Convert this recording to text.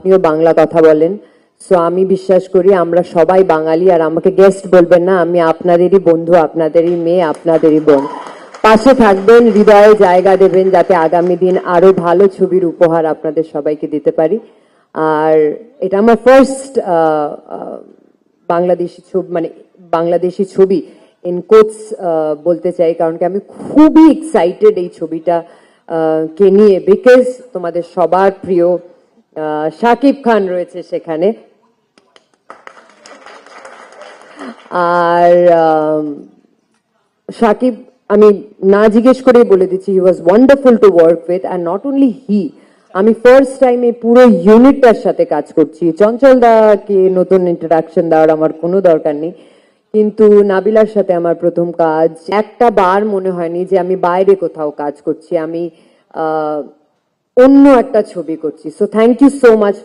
আপনিও বাংলা কথা বলেন, সো আমি বিশ্বাস করি আমরা সবাই বাঙালি। আর আমাকে গেস্ট বলবেন না, আমি আপনাদেরই বন্ধু, আপনাদেরই মেয়ে, আপনাদেরই বোন। পাশে থাকবেন, হৃদয়ে জায়গা দেবেন, যাতে আগামী দিন আরো ভালো ছবির উপহার আপনাদের সবাইকে দিতে পারি। আর এটা আমার ফার্স্ট বাংলাদেশি ছবি, মানে বাংলাদেশি ছবি ইন কোটস বলতে চাই, কারণ কি আমি খুবই এক্সাইটেড এই ছবিটা কে নিয়ে, বিকজ তোমাদের সবার প্রিয় শাকিব খান রয়েছে সেখানে। আর শাকিব, আমি না জিজ্ঞেস করেই বলে দিচ্ছি, he was wonderful to work with. And not only he, আমি ফার্স্ট টাইম এই পুরো ইউনিটটার সাথে কাজ করছি। চঞ্চল দাকে নতুন ইন্ট্রোডাকশন দেওয়ার আমার কোনো দরকার নেই, কিন্তু নাবিলার সাথে আমার প্রথম কাজ। একটা বার মনে হয়নি যে আমি বাইরে কোথাও কাজ করছি, আমি অন্য একটা ছবি করছি। So thank you so much.